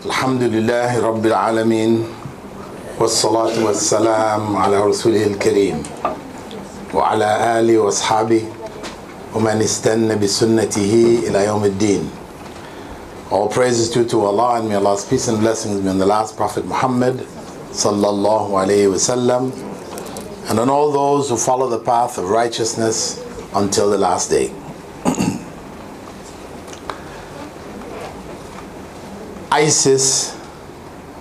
الحمد لله رب العالمين والصلاة والسلام على رسوله الكريم وعلى آله وأصحابه ومن استنى بسنته إلى يوم الدين. All praises due to Allah, and may Allah's peace and blessings be on the last Prophet Muhammad sallallahu alayhi wasallam, and on all those who follow the path of righteousness until the last day. ISIS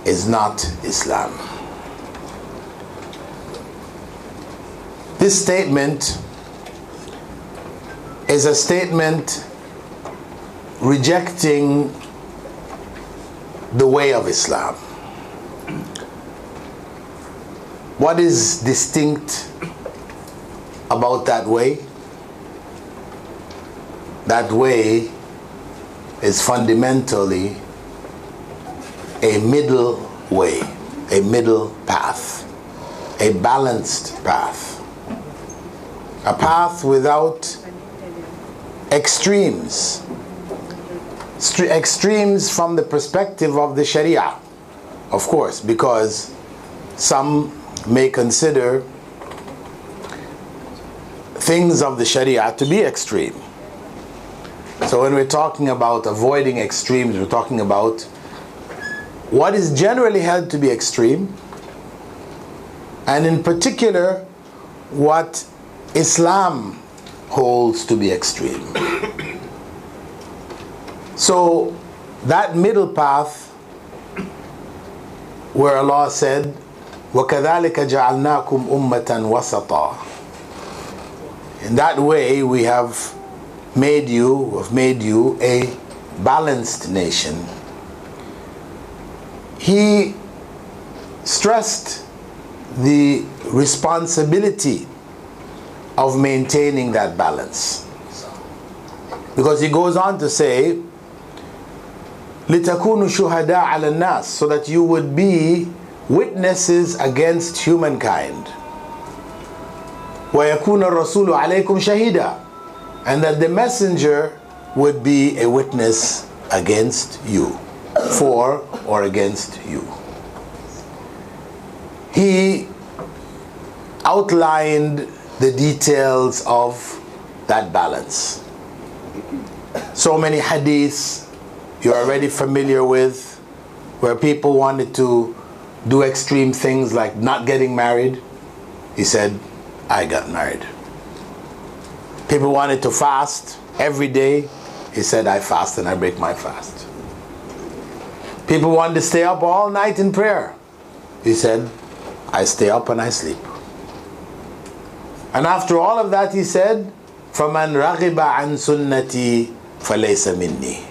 is not Islam. This statement is a statement rejecting the way of Islam. What is distinct about that way? That way is fundamentally a middle way, a middle path, a balanced path, a path without extremes. Extremes from the perspective of the Sharia, of course, because some may consider things of the Sharia to be extreme. So when we're talking about avoiding extremes, we're talking about what is generally held to be extreme, and in particular what Islam holds to be extreme. So that middle path where Allah said, وَكَذَلِكَ جَعَلْنَاكُمْ أُمَّةً وَسَطًا, in that way we have made you a balanced nation. He stressed the responsibility of maintaining that balance, because he goes on to say, لِتَكُونُوا شُهَدَاءَ عَلَى النَّاسِ, so that you would be witnesses against humankind. وَيَكُونَ الرَّسُولُ عَلَيْكُمْ شَهِيدًا, and that the messenger would be a witness against you, for or against you. He outlined the details of that balance. So many hadiths you're already familiar with, where people wanted to do extreme things like not getting married. He said, I got married. People wanted to fast every day. He said, I fast and I break my fast. People wanted to stay up all night in prayer. He said, I stay up and I sleep. And after all of that, he said, فَمَنْ رَغِبَ عَنْ سُنَّتِي فَلَيْسَ مِنِّي,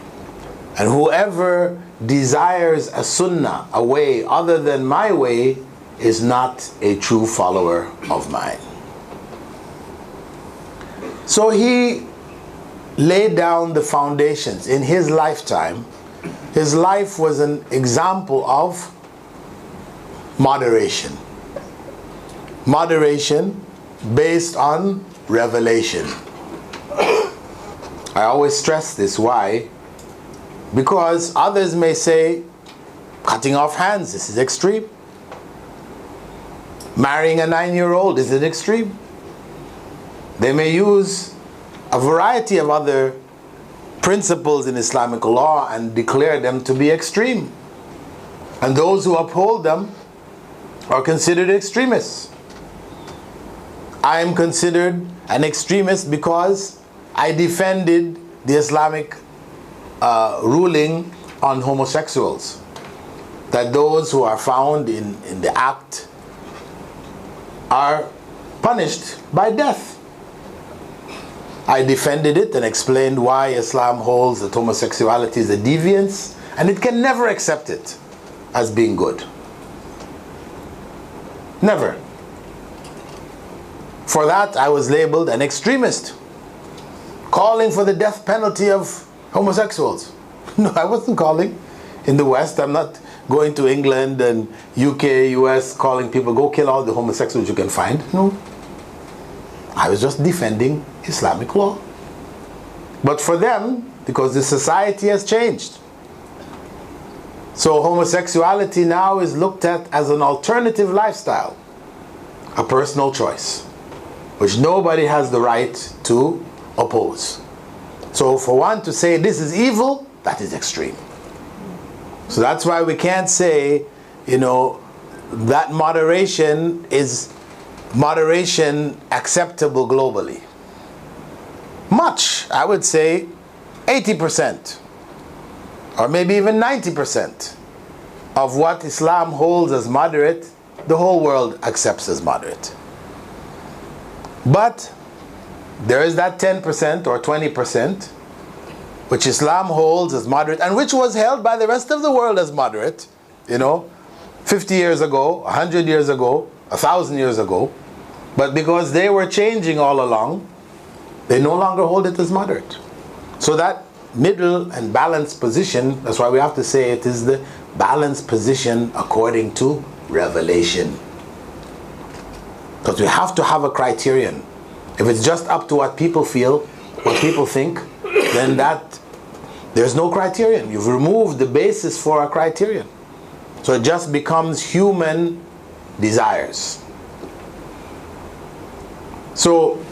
and whoever desires a sunnah, a way other than my way, is not a true follower of mine. So he laid down the foundations in his lifetime. His life was an example of moderation. Moderation based on revelation. I always stress this. Why? Because others may say, cutting off hands, this is extreme. Marrying a 9-year-old, is it extreme? They may use a variety of other principles in Islamic law and declare them to be extreme. And those who uphold them are considered extremists. I am considered an extremist because I defended the Islamic ruling on homosexuals, that those who are found in the act are punished by death. I defended it and explained why Islam holds that homosexuality is a deviance and it can never accept it as being good. Never. For that I was labeled an extremist, calling for the death penalty of homosexuals. No, I wasn't calling. In the West, I'm not going to England and UK, US, calling people, go kill all the homosexuals you can find. No. I was just defending Islamic law. But for them, because the society has changed, So homosexuality now is looked at as an alternative lifestyle, a personal choice, which nobody has the right to oppose. So for one to say this is evil, that is extreme. So that's why we can't say, that moderation is moderation acceptable globally. Much, I would say 80%, or maybe even 90% of what Islam holds as moderate, the whole world accepts as moderate. But there is that 10% or 20% which Islam holds as moderate, and which was held by the rest of the world as moderate, 50 years ago, 100 years ago, 1,000 years ago. But because they were changing all along, they no longer hold it as moderate. So that middle and balanced position, that's why we have to say it is the balanced position according to revelation. Because we have to have a criterion. If it's just up to what people feel, what people think, then there's no criterion. You've removed the basis for a criterion. So it just becomes human desires. So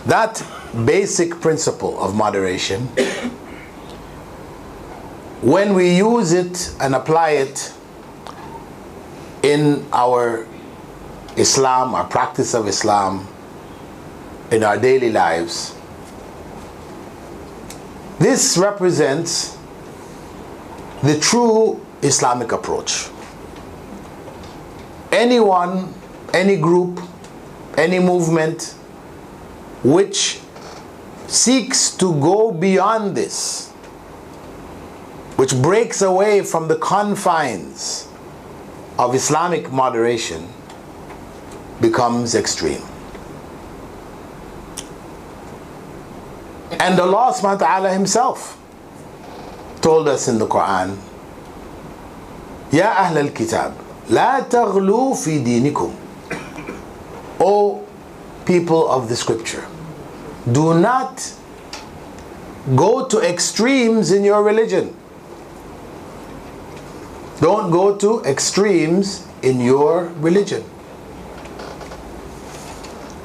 that basic principle of moderation, when we use it and apply it in our Islam, our practice of Islam, in our daily lives, this represents the true Islamic approach. Anyone, any group, any movement which seeks to go beyond this, which breaks away from the confines of Islamic moderation, becomes extreme. And Allah subhanahu wa ta'ala himself told us in the Quran, Ya Ahl al-Kitab, La taghlu fi dinikum. O people of the scripture, do not go to extremes in your religion. Don't go to extremes in your religion.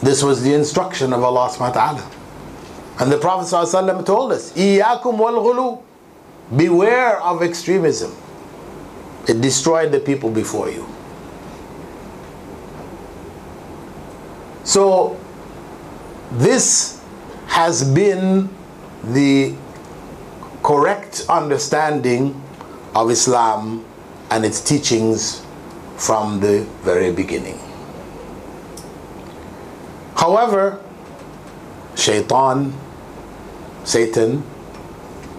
This was the instruction of Allah subhanahu wa ta'ala. And the Prophet ﷺ told us, Iyakum wal ghulu, beware of extremism. It destroyed the people before you. So this has been the correct understanding of Islam and its teachings from the very beginning. However, Satan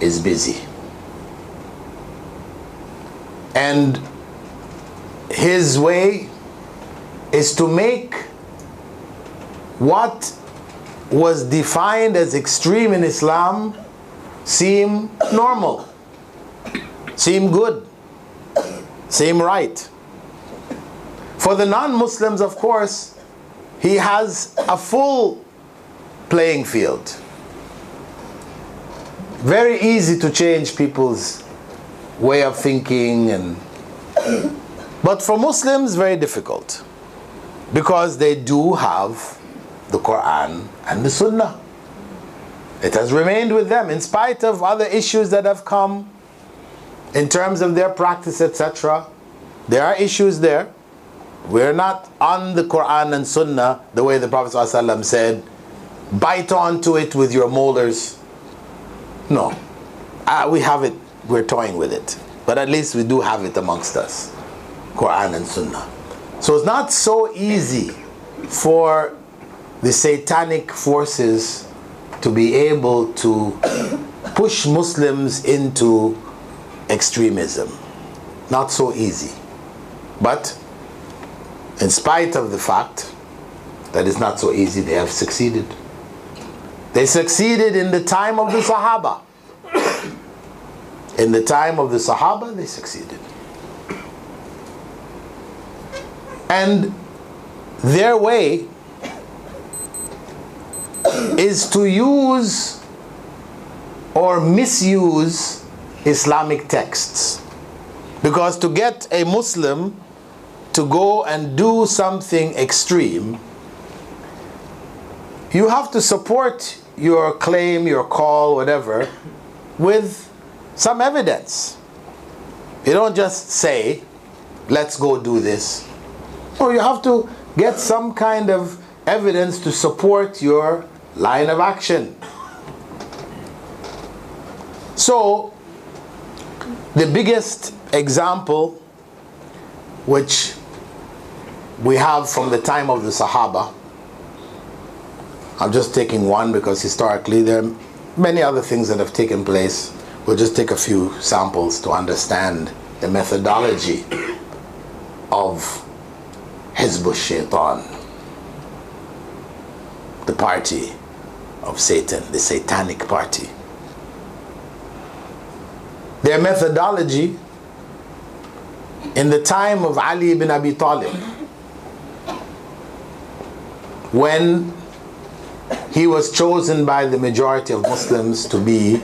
is busy. And his way is to make what was defined as extreme in Islam seem normal, seem good, seem right. For the non-Muslims, of course, he has a full playing field. Very easy to change people's way of thinking, but for Muslims, very difficult, because they do have the Quran and the Sunnah. It has remained with them in spite of other issues that have come in terms of their practice, etc. There are issues there. We're not on the Quran and Sunnah the way the Prophet ﷺ said, bite onto it with your molars. No, we have it, we're toying with it, but at least we do have it amongst us, Quran and Sunnah. So it's not so easy for the satanic forces to be able to push Muslims into extremism. Not so easy. But in spite of the fact that it's not so easy, they have succeeded. They succeeded in the time of the Sahaba. In the time of the Sahaba, they succeeded. And their way is to use or misuse Islamic texts Because to get a Muslim to go and do something extreme, you have to support your claim, your call, whatever, with some evidence. You don't just say, let's go do this. No, you have to get some kind of evidence to support your line of action. So, the biggest example which we have from the time of the Sahaba, I'm just taking one because historically there are many other things that have taken place. We'll just take a few samples to understand the methodology of Hizb Shaitan, the party of Satan, the satanic party. Their methodology in the time of Ali ibn Abi Talib, when he was chosen by the majority of Muslims to be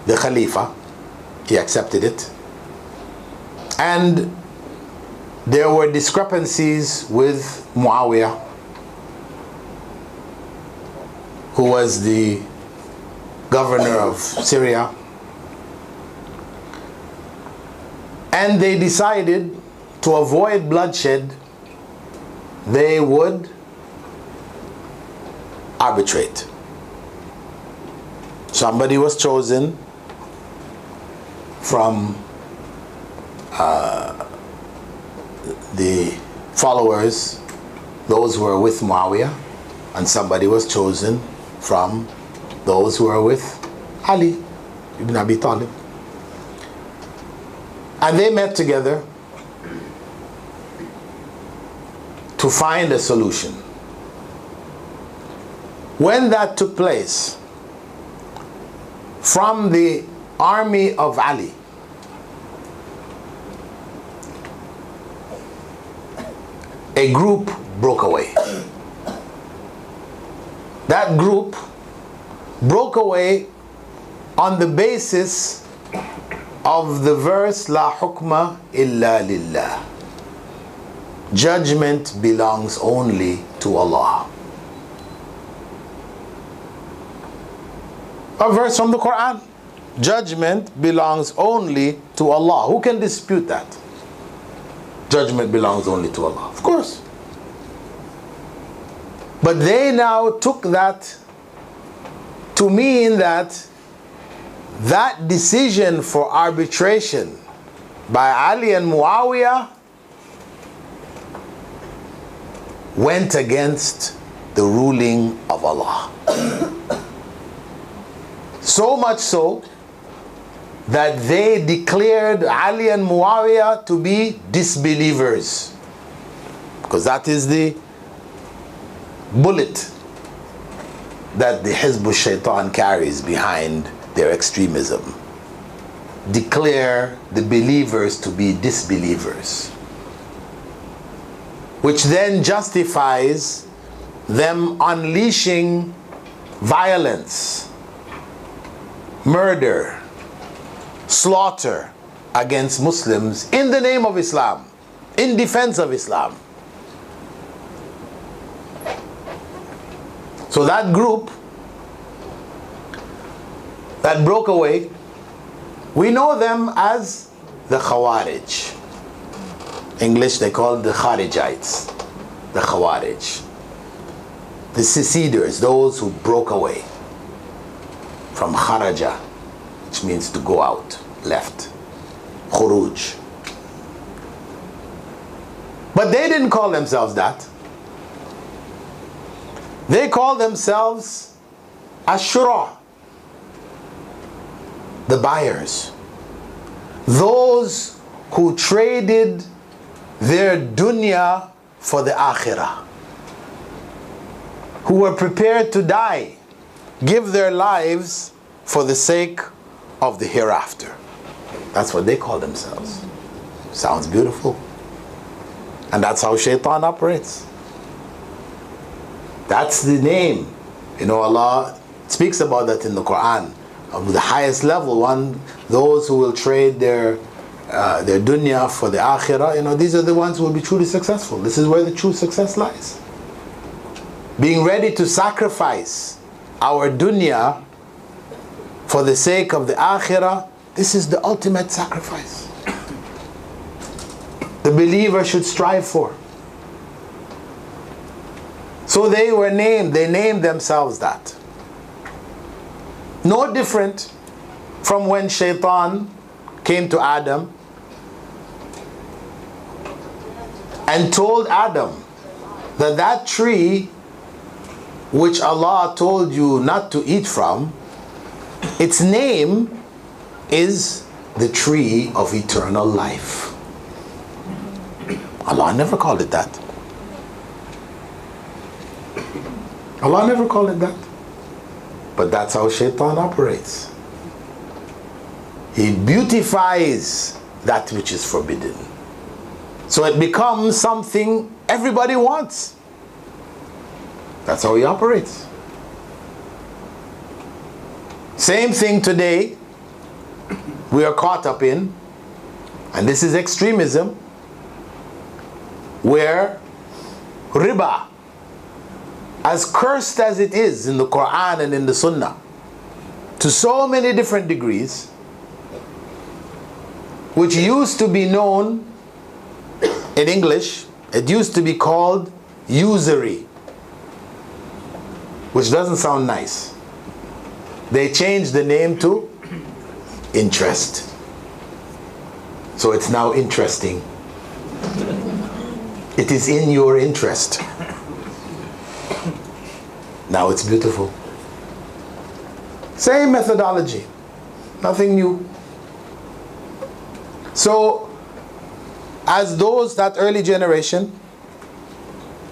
the Khalifa, he accepted it. And there were discrepancies with Muawiyah, who was the governor of Syria. And they decided to avoid bloodshed, they would arbitrate. Somebody was chosen from the followers, those who were with Muawiyah, and somebody was chosen from those who were with Ali ibn Abi Talib. And they met together to find a solution. When that took place, from the army of Ali, a group broke away. That group broke away on the basis of the verse La hukma illa lillah. Judgment belongs only to Allah. A verse from the Quran. Judgment belongs only to Allah. Who can dispute that? Judgment belongs only to Allah. Of course. But they now took that to mean that that decision for arbitration by Ali and Muawiyah went against the ruling of Allah. So much so that they declared Ali and Muawiyah to be disbelievers. Because that is the bullet that the Hizb Shaitan carries behind their extremism. Declare the believers to be disbelievers. Which then justifies them unleashing violence, murder, slaughter against Muslims in the name of Islam, in defense of Islam. So that group that broke away, we know them as the Khawarij. English they call the Kharijites, the Khawarij. The seceders, those who broke away from Kharaja, which means to go out, left. Khuruj. But they didn't call themselves that. They call themselves Ashura, the buyers. Those who traded their dunya for the akhirah. Who were prepared to die, give their lives for the sake of the hereafter. That's what they call themselves. Sounds beautiful. And that's how Shaitan operates. That's the name. You know, Allah speaks about that in the Quran. Of the highest level, those who will trade their their dunya for the akhirah, you know, these are the ones who will be truly successful. This is where the true success lies. Being ready to sacrifice our dunya for the sake of the akhirah, this is the ultimate sacrifice the believer should strive for. So they named themselves that. No different from when Shaitan came to Adam and told Adam that that tree which Allah told you not to eat from, its name is the tree of eternal life. Allah never called it that. Allah never called it that. But that's how Shaitan operates. He beautifies that which is forbidden. So it becomes something everybody wants. That's how he operates. Same thing today we are caught up in, and this is extremism, where riba, as cursed as it is in the Quran and in the Sunnah, to so many different degrees, which used to be known in English, it used to be called usury, which doesn't sound nice. They changed the name to interest. So it's now interesting. It is in your interest. Now it's beautiful. Same methodology, nothing new. So, as that early generation,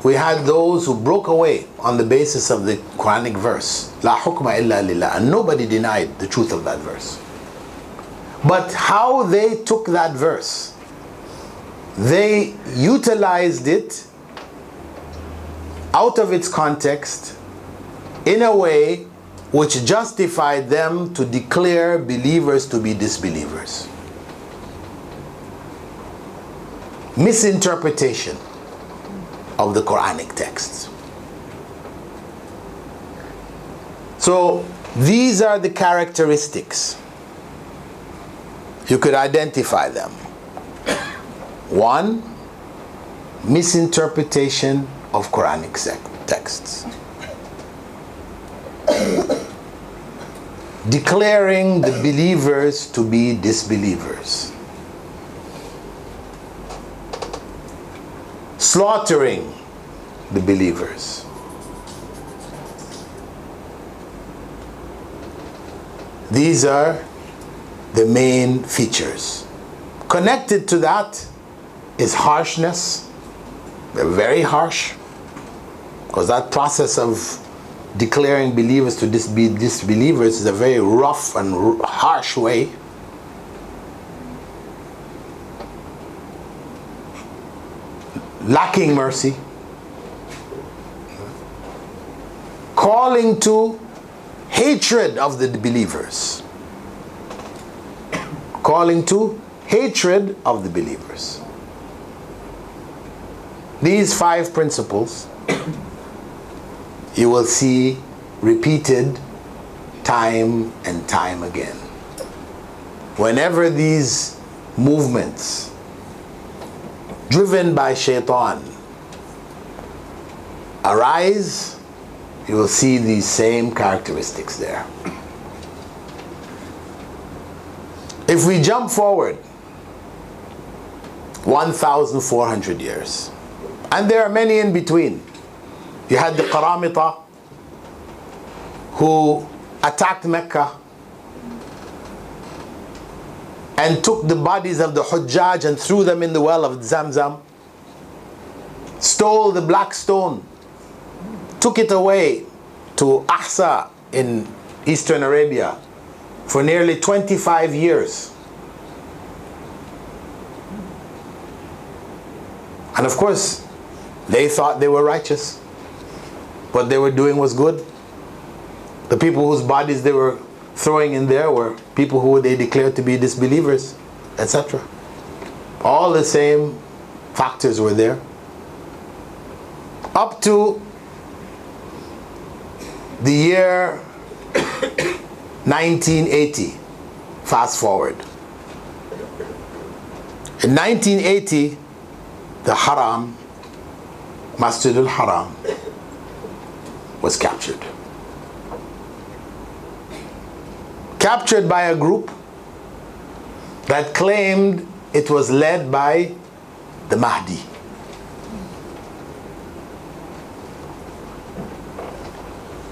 we had those who broke away on the basis of the Quranic verse, La hukma illa lillah, and nobody denied the truth of that verse. But how they took that verse, they utilized it out of its context in a way which justified them to declare believers to be disbelievers. Misinterpretation of the Quranic texts. So these are the characteristics. You could identify them. One, misinterpretation of Quranic texts. Declaring the believers to be disbelievers. Slaughtering the believers. These are the main features. Connected to that is harshness. They're very harsh, because that process of declaring believers to be disbelievers is a very rough and harsh way. Lacking mercy. Calling to hatred of the believers. Calling to hatred of the believers. These 5 principles you will see repeated time and time again. Whenever these movements driven by Shaitan arise, you will see these same characteristics there. If we jump forward 1,400 years, and there are many in between. You had the Qaramita who attacked Mecca and took the bodies of the Hujjaj and threw them in the well of Zamzam, stole the black stone, took it away to Ahsa in Eastern Arabia for nearly 25 years. And of course, they thought they were righteous. What they were doing was good. The people whose bodies they were throwing in there were people who they declared to be disbelievers, etc. All the same factors were there. Up to the year 1980, fast forward. In 1980, the Haram, Masjid al-Haram, was captured. Captured by a group that claimed it was led by the Mahdi.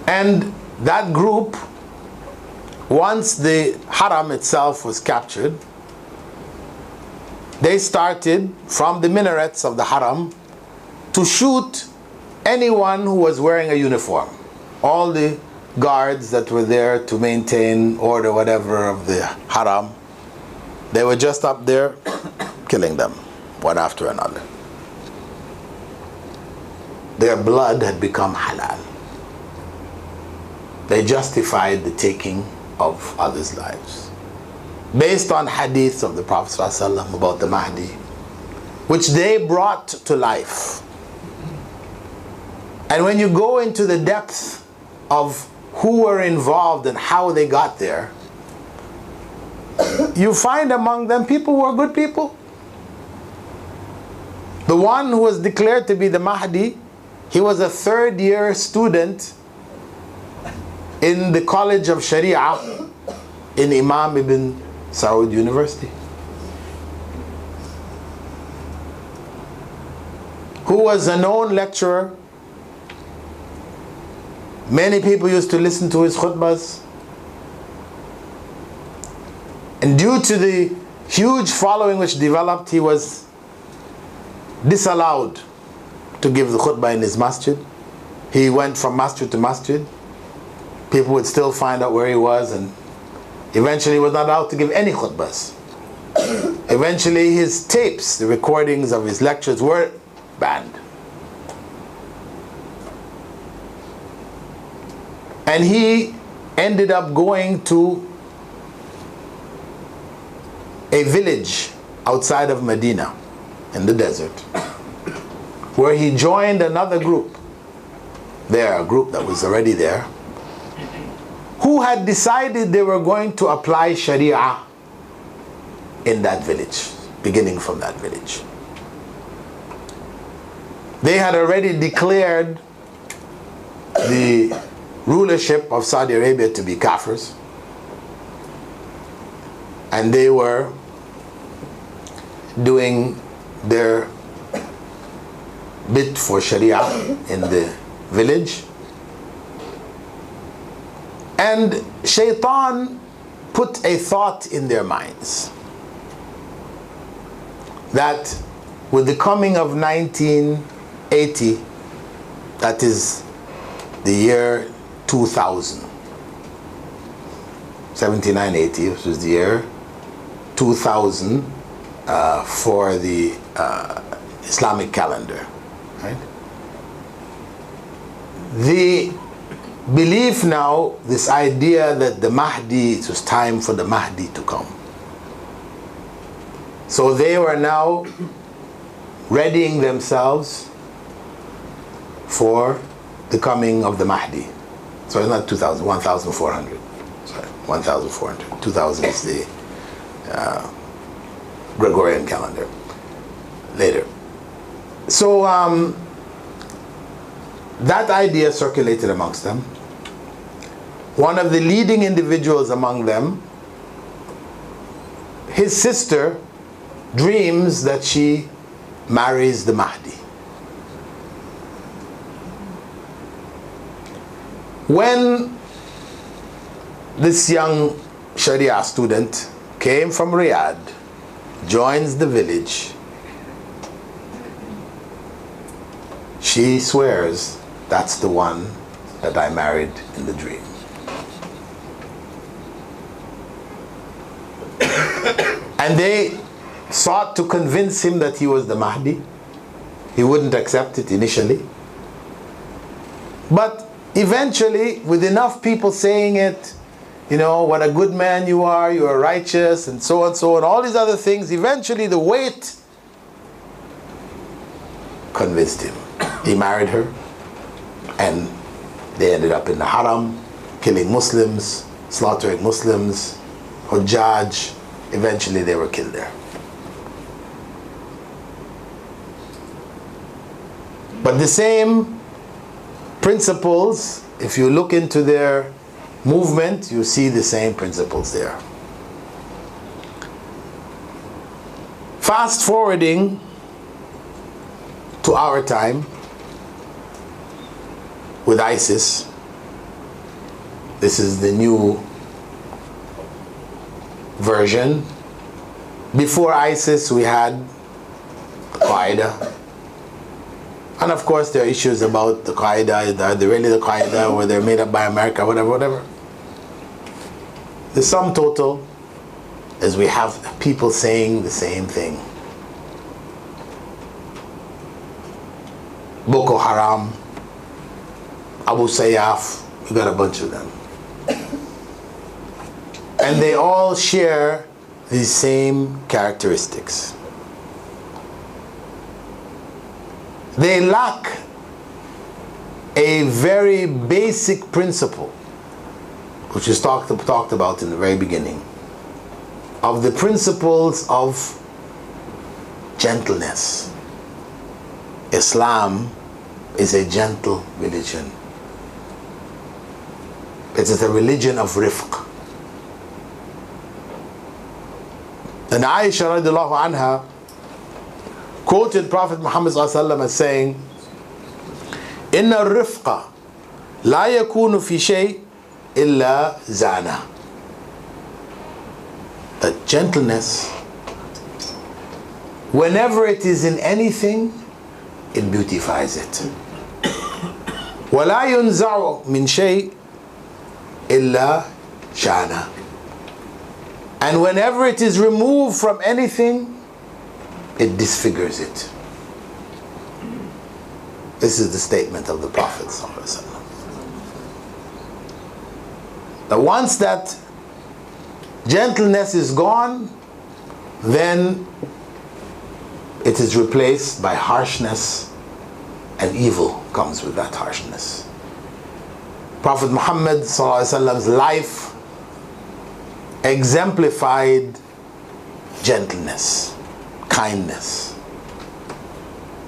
And that group, once the Haram itself was captured, they started from the minarets of the Haram to shoot anyone who was wearing a uniform. All the guards that were there to maintain order, whatever, of the Haram, they were just up there killing them, one after another. Their blood had become halal. They justified the taking of others' lives, based on hadiths of the Prophet ﷺ about the Mahdi, which they brought to life. And when you go into the depth of who were involved and how they got there, you find among them people who are good people. The one who was declared to be the Mahdi, he was a third-year student in the College of Sharia in Imam Ibn Saud University, who was a known lecturer. Many people used to listen to his khutbahs. And due to the huge following which developed, he was disallowed to give the khutbah in his masjid. He went from masjid to masjid. People would still find out where he was, and eventually he was not allowed to give any khutbahs. Eventually his tapes, the recordings of his lectures, were banned. And he ended up going to a village outside of Medina in the desert, where he joined another group there, a group that was already there, who had decided they were going to apply Sharia in that village, beginning from that village. They had already declared the rulership of Saudi Arabia to be Kafirs, and they were doing their bit for Sharia in the village. And Shaitan put a thought in their minds that with the coming of 1980, that is the year 2000, 7980, which was the year 2000 for the Islamic calendar, right? The belief now, this idea that the Mahdi, it was time for the Mahdi to come. So they were now readying themselves for the coming of the Mahdi. So it's not 2000, 1400. Sorry, 1400. 2000 is the Gregorian calendar. Later. So that idea circulated amongst them. One of the leading individuals among them, his sister dreams that she marries the Mahdi. When this young Sharia student came from Riyadh, joins the village, she swears, that's the one that I married in the dream. And they sought to convince him that he was the Mahdi. He wouldn't accept it initially. But eventually, with enough people saying it, you know, what a good man you are righteous, and so on, all these other things, eventually the weight convinced him. He married her, and they ended up in the haram, killing Muslims, slaughtering Muslims, Hujjaj. Eventually they were killed there. But the same principles, if you look into their movement, you see the same principles there. Fast forwarding to our time with ISIS. This is the new version. Before ISIS we had Qaeda. And of course there are issues about the Qaeda. Are they really the Qaeda, or they're made up by America, whatever. The sum total is we have people saying the same thing. Boko Haram, Abu Sayyaf, you got a bunch of them. And they all share these same characteristics. They lack a very basic principle, which is talked about in the very beginning, of the principles of gentleness. Islam is a gentle religion. It is a religion of rifq. And Aisha radiallahu anha quoted Prophet Muhammad sallallahu alaihi wasallam as saying, "Inna rifqa la yakunu fi shay illa zana." That gentleness, whenever it is in anything, it beautifies it. وَلَا يُنْزَعُ مِنْ شَيْءٍ إِلَّا شَانَ. And whenever it is removed from anything, it disfigures it. This is the statement of the Prophet ﷺ. That once that gentleness is gone, then it is replaced by harshness, and evil comes with that harshness. Prophet Muhammad ﷺ's life exemplified gentleness, kindness.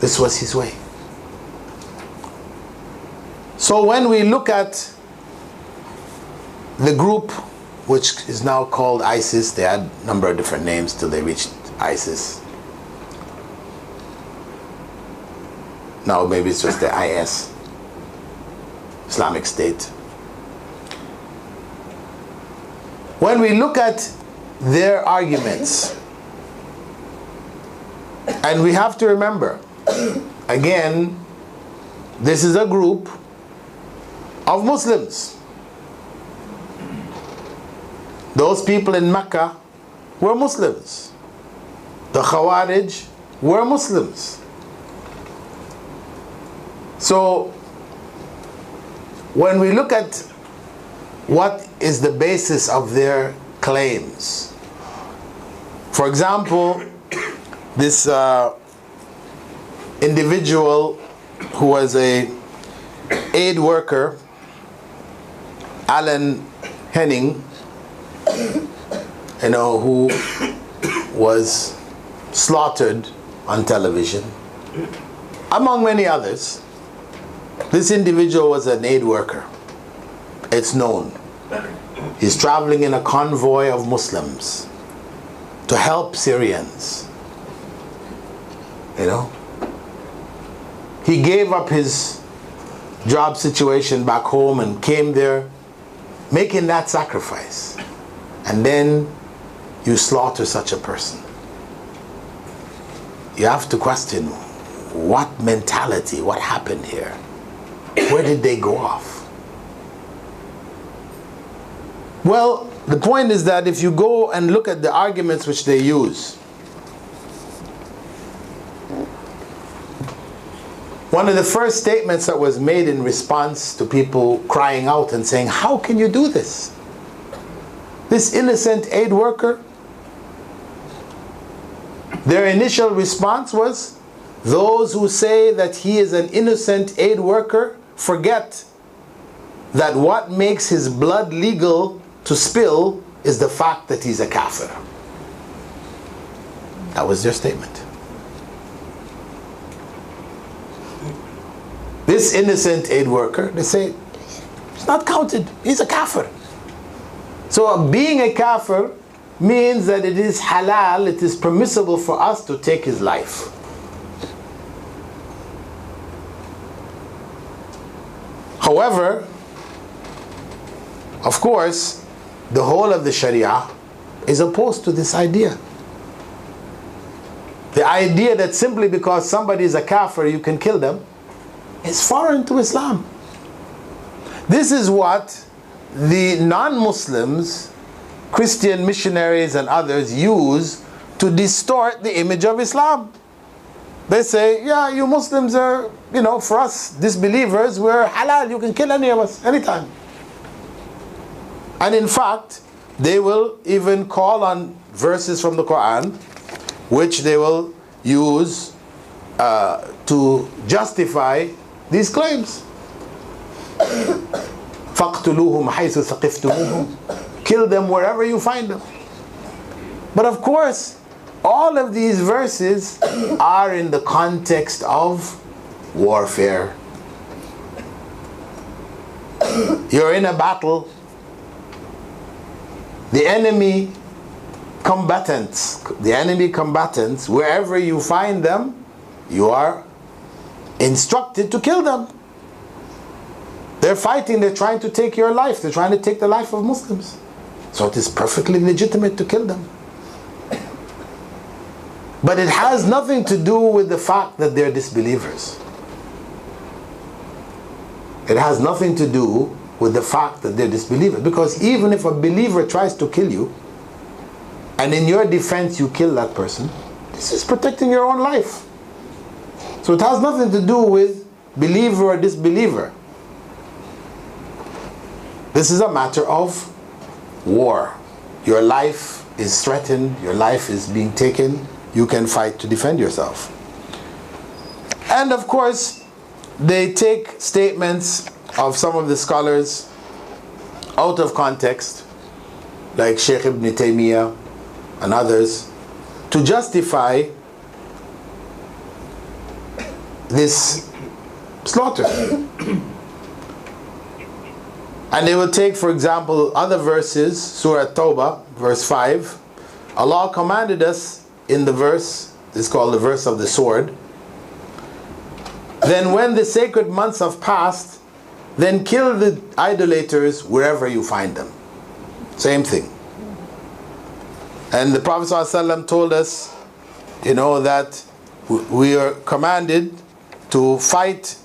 This was his way. So when we look at the group which is now called ISIS, they had a number of different names till they reached ISIS. Now maybe it's just the IS, Islamic State. When we look at their arguments, and we have to remember, again, this is a group of Muslims. Those people in Mecca were Muslims. The Khawarij were Muslims. So when we look at what is the basis of their claims, for example, this individual who was a aid worker, Alan Henning, who was slaughtered on television, among many others. This individual was an aid worker. It's known. He's traveling in a convoy of Muslims to help Syrians. He gave up his job situation back home and came there making that sacrifice. And then you slaughter such a person. You have to question, what mentality, what happened here? Where did they go off? Well, the point is that if you go and look at the arguments which they use, one of the first statements that was made in response to people crying out and saying, how can you do this? This innocent aid worker, their initial response was, Those who say that he is an innocent aid worker forget that what makes his blood legal to spill is the fact that he's a kafir. That was their statement. This innocent aid worker, they say, it's not counted. He's a kafir. So being a kafir means that it is halal, it is permissible for us to take his life. However, of course, the whole of the Sharia is opposed to this idea. The idea that simply because somebody is a kafir you can kill them is foreign to Islam. This is what the non-Muslims, Christian missionaries and others use to distort the image of Islam. They say, yeah, you Muslims are, for us disbelievers, we're halal, you can kill any of us, anytime. And in fact, they will even call on verses from the Quran, which they will use to justify these claims. فَاقْتُلُوهُمْ حَيْثُ ثَقِفْتُمُوهُمْ. Kill them wherever you find them. But of course, all of these verses are in the context of warfare. You're in a battle. The enemy combatants, wherever you find them, you are instructed to kill them. They're fighting, they're trying to take your life, they're trying to take the life of Muslims. So it is perfectly legitimate to kill them. But it has nothing to do with the fact that they're disbelievers. It has nothing to do with the fact that they're disbelievers. Because even if a believer tries to kill you, and in your defense you kill that person, this is protecting your own life. So it has nothing to do with believer or disbeliever. This is a matter of war. Your life is threatened, your life is being taken, you can fight to defend yourself. And of course, they take statements of some of the scholars out of context, like Sheikh Ibn Taymiyyah and others, to justify this slaughter. And they will take, for example, other verses, Surah Tawbah, verse 5. Allah commanded us in the verse, it's called the verse of the sword. Then when the sacred months have passed, then kill the idolaters wherever you find them. Same thing. And the Prophet ﷺ told us, that we are commanded to fight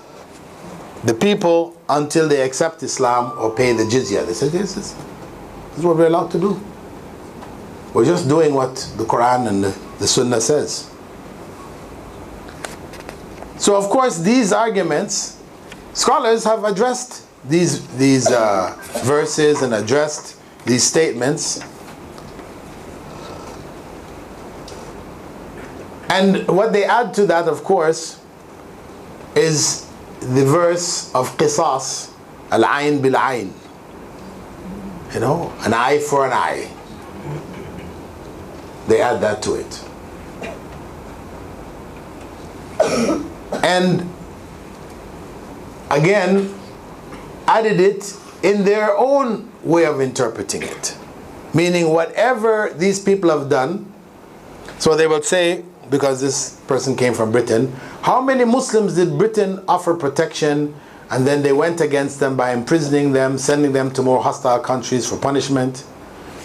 the people until they accept Islam or pay the jizya. They said, yes, this is what we're allowed to do. We're just doing what the Quran and the Sunnah says. So of course these arguments, scholars have addressed these verses and addressed these statements. And what they add to that, of course, is the verse of qisas, al-ayn bil-ayn. An eye for an eye. They add that to it. And again, added it in their own way of interpreting it. Meaning whatever these people have done, so they will say, because this person came from Britain, how many Muslims did Britain offer protection and then they went against them by imprisoning them, sending them to more hostile countries for punishment,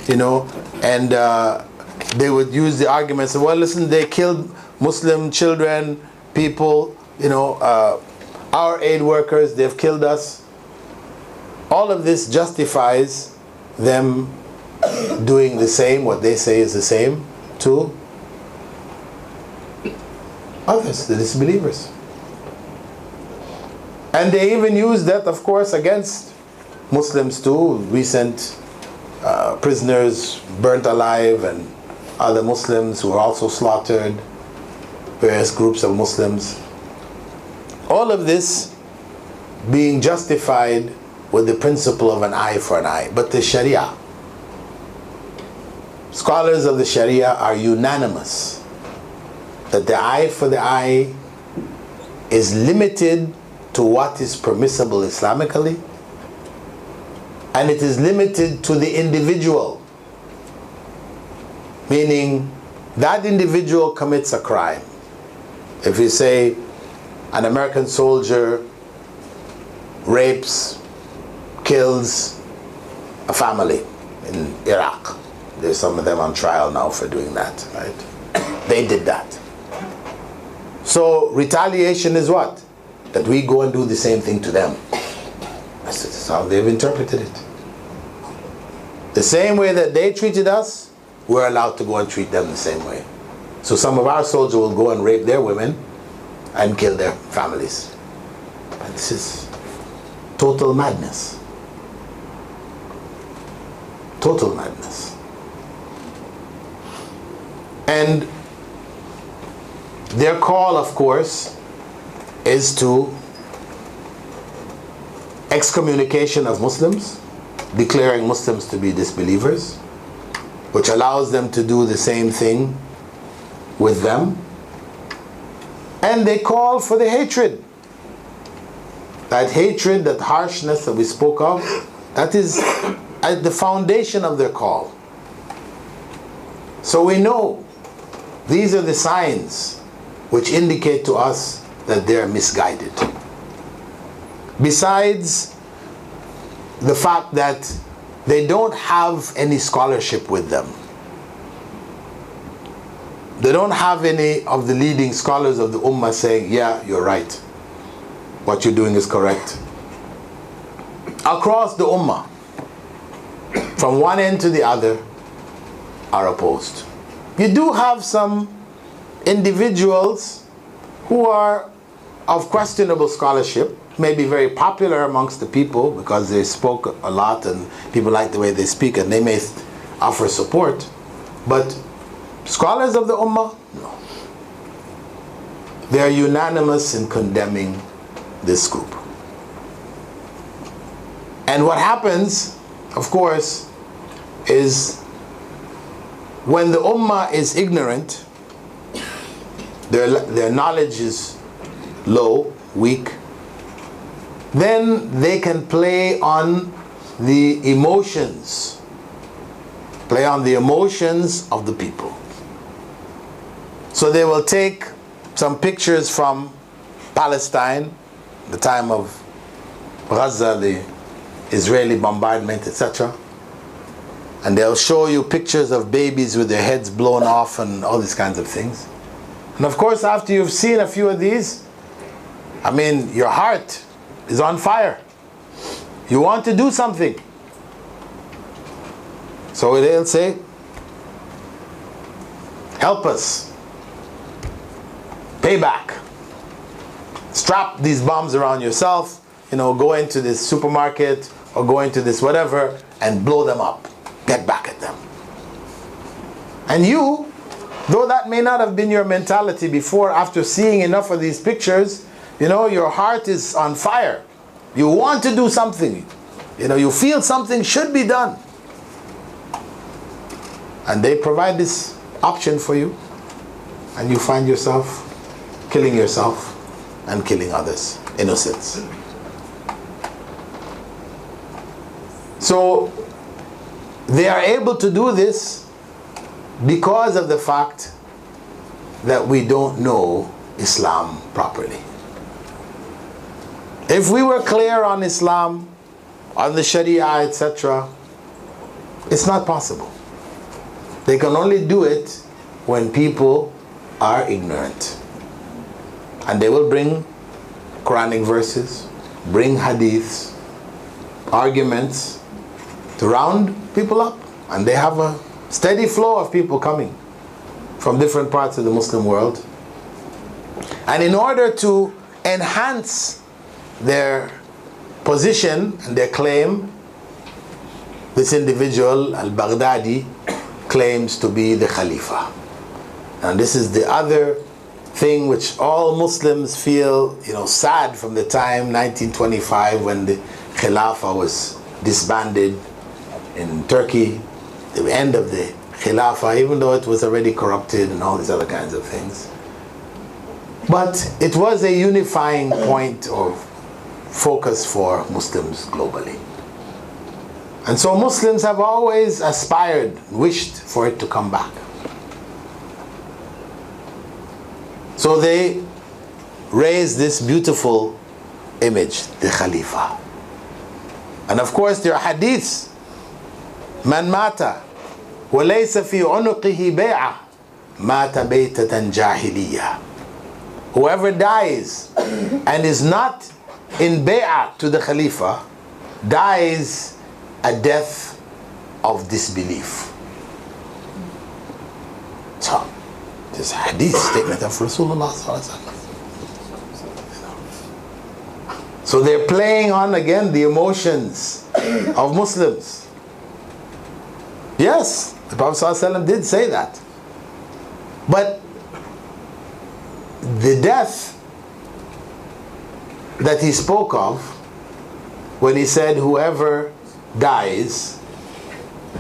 and they would use the arguments of, well, listen, they killed Muslim children, people, our aid workers, they've killed us. All of this justifies them doing the same, what they say is the same, to others, the disbelievers. And they even use that, of course, against Muslims too. Recent prisoners burnt alive and other Muslims who were also slaughtered. various groups of Muslims. All of this being justified with the principle of an eye for an eye. But the Sharia, scholars of the Sharia are unanimous that the eye for the eye is limited to what is permissible Islamically, and it is limited to the individual, meaning that individual commits a crime. If you say an American soldier rapes, kills a family in Iraq, there's some of them on trial now for doing that, right? They did that. So retaliation is what? That we go and do the same thing to them. That's how they've interpreted it. The same way that they treated us, we're allowed to go and treat them the same way. So some of our soldiers will go and rape their women and kill their families. And this is total madness. Total madness. And their call, of course, is to excommunication of Muslims, declaring Muslims to be disbelievers, which allows them to do the same thing with them. And they call for the hatred. That hatred, that harshness that we spoke of, that is at the foundation of their call. So we know these are the signs which indicate to us that they're misguided. Besides the fact that they don't have any scholarship with them. They don't have any of the leading scholars of the Ummah saying, yeah, you're right. What you're doing is correct. Across the Ummah, from one end to the other, are opposed. You do have some individuals who are of questionable scholarship, may be very popular amongst the people because they spoke a lot and people like the way they speak and they may offer support. But scholars of the Ummah, no. They are unanimous in condemning this group. And what happens, of course, is when the Ummah is ignorant, their knowledge is low, weak, then they can play on the emotions of the people. So they will take some pictures from Palestine, the time of Gaza, the Israeli bombardment, etc. And they'll show you pictures of babies with their heads blown off and all these kinds of things. And of course, after you've seen a few of these, I mean, your heart is on fire. You want to do something. So they'll say, help us. Pay back. Strap these bombs around yourself, go into this supermarket or go into this whatever and blow them up. Get back at them. And you, though that may not have been your mentality before, after seeing enough of these pictures, your heart is on fire. You want to do something. You feel something should be done. And they provide this option for you. And you find yourself killing yourself and killing others, innocents. So they are able to do this because of the fact that we don't know Islam properly. If we were clear on Islam, on the Sharia, etc., it's not possible. They can only do it when people are ignorant. And they will bring Quranic verses, bring hadiths, arguments to round people up. And they have a steady flow of people coming from different parts of the Muslim world. And in order to enhance their position and their claim, this individual, al-Baghdadi, claims to be the Khalifa. And this is the other thing which all Muslims feel, sad from the time 1925 when the Khilafah was disbanded in Turkey, the end of the Khilafah, even though it was already corrupted and all these other kinds of things. But it was a unifying point of focus for Muslims globally. And so Muslims have always aspired, wished for it to come back. So they raised this beautiful image, the Khalifa. And of course there are hadiths. Man mata wa laysa fi unuqihi bay'ah mata baytatan jahiliyyah. Whoever dies and is not in bay'ah to the Khalifa dies a death of disbelief. So this hadith statement of Rasulullah sallallahu alaihi wasallam. So they're playing on again the emotions of Muslims. Yes, the Prophet sallallahu alaihi wasallam did say that. But the death that he spoke of when he said whoever dies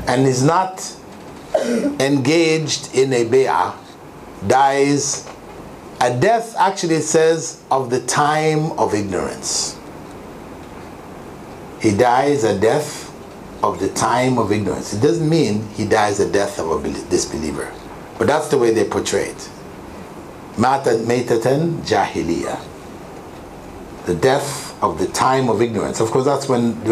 and is not engaged in a bay'ah dies a death, actually it says, of the time of ignorance. He dies a death of the time of ignorance. It doesn't mean he dies a death of a disbeliever, but that's the way they portray it. Matat maytatan jahiliya, the death of the time of ignorance. Of course that's when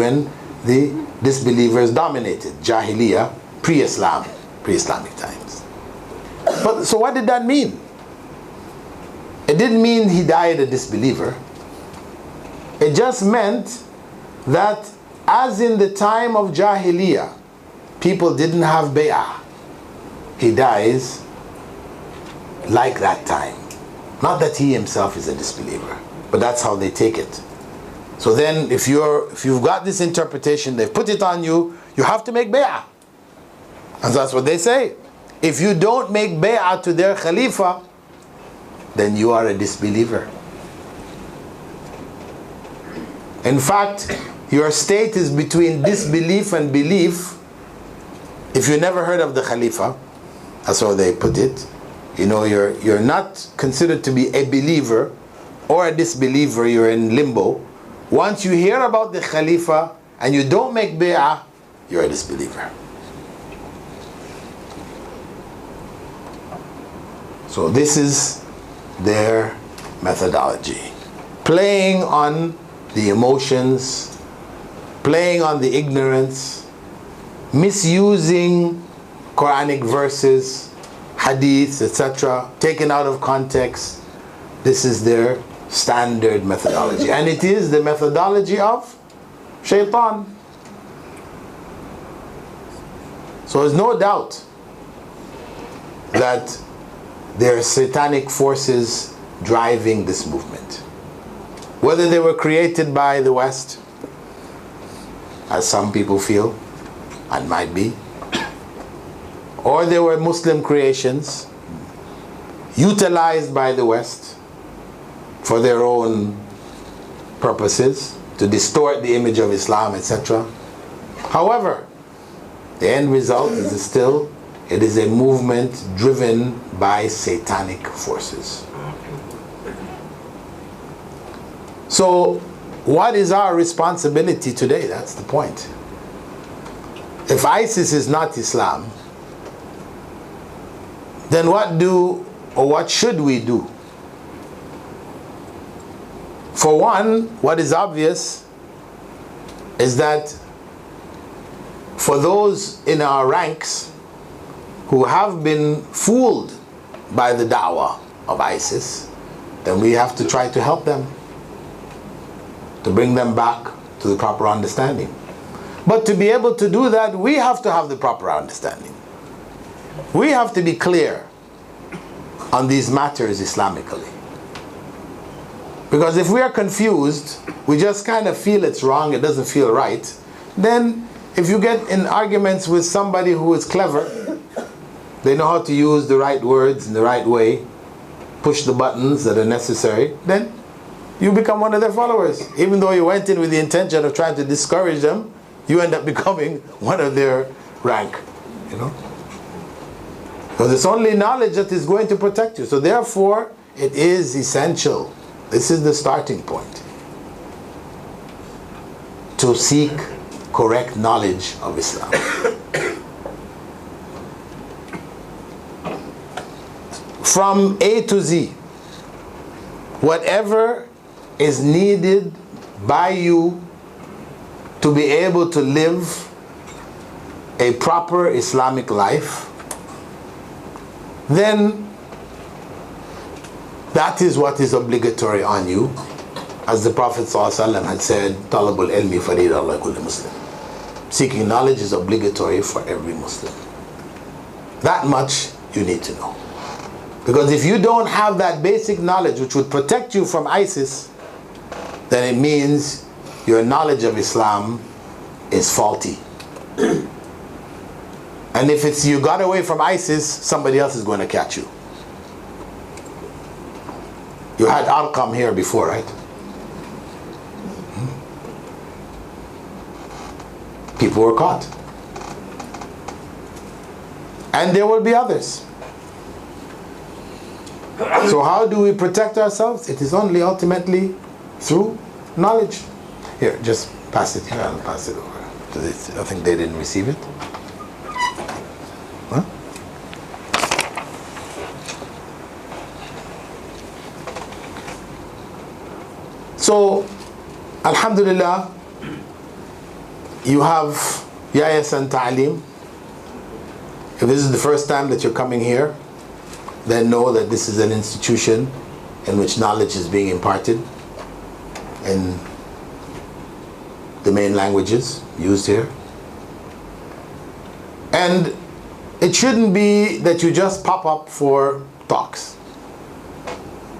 the disbelievers dominated. Jahiliya, pre-Islamic times. But so what did that mean? It didn't mean he died a disbeliever. It just meant that as in the time of Jahiliyyah, people didn't have bay'ah. He dies like that time. Not that he himself is a disbeliever, but that's how they take it. So then if you've got this interpretation, they've put it on you, you have to make bay'ah. And that's what they say. If you don't make bay'ah to their Khalifa, then you are a disbeliever. In fact, your state is between disbelief and belief. If you never heard of the Khalifa, that's how they put it, you're not considered to be a believer or a disbeliever, you're in limbo. Once you hear about the Khalifa and you don't make bay'ah, you're a disbeliever. So this is their methodology. Playing on the emotions, playing on the ignorance, misusing Quranic verses, hadiths, etc., taken out of context. This is their standard methodology. And it is the methodology of shaitan. So there's no doubt that there are satanic forces driving this movement. Whether they were created by the West, as some people feel, and might be, or they were Muslim creations utilized by the West for their own purposes, to distort the image of Islam, etc. However, the end result is still, it is a movement driven by satanic forces. So, what is our responsibility today? That's the point. If ISIS is not Islam, then what should we do? For one, what is obvious is that for those in our ranks who have been fooled by the da'wah of ISIS, then we have to try to help them, to bring them back to the proper understanding. But to be able to do that, we have to have the proper understanding. We have to be clear on these matters Islamically. Because if we are confused, we just kind of feel it's wrong, it doesn't feel right, then if you get in arguments with somebody who is clever, they know how to use the right words in the right way, push the buttons that are necessary, then you become one of their followers. Even though you went in with the intention of trying to discourage them, you end up becoming one of their rank, you know. Because it's only knowledge that is going to protect you. So therefore, it is essential. This is the starting point. To seek correct knowledge of Islam. From A to Z, whatever is needed by you to be able to live a proper Islamic life, then that is what is obligatory on you. As the Prophet ﷺ had said, Talabul ilmi farida ala kulli Muslim. Seeking knowledge is obligatory for every Muslim. That much you need to know. Because if you don't have that basic knowledge which would protect you from ISIS, then it means your knowledge of Islam is faulty. And if it's you got away from ISIS, somebody else is going to catch you. You had Arqam here before, right? People were caught. And there will be others. So how do we protect ourselves? It is only ultimately through knowledge. Here, just pass it here. I'll pass it over. I think they didn't receive it. Huh? So, Alhamdulillah, you have Yayas and Ta'aleem. If this is the first time that you're coming here, then know that this is an institution in which knowledge is being imparted in the main languages used here. And it shouldn't be that you just pop up for talks.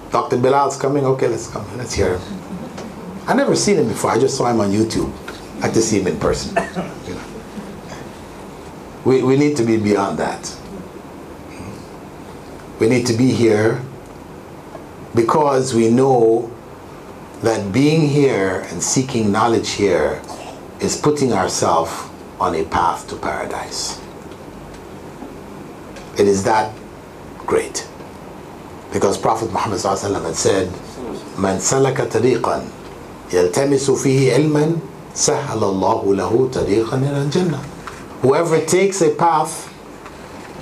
Dr. Bilal's coming, okay, let's come, let's hear him. I've never seen him before, I just saw him on YouTube. I like to see him in person. You know. We need to be beyond that. We need to be here because we know that being here and seeking knowledge here is putting ourselves on a path to paradise. It is that great. Because Prophet Muhammad ﷺ had said, "Man salaka tariqan yaltamisu fihi ilman sahhala Allahu lahu tariqan ila al-jannah." Whoever takes a path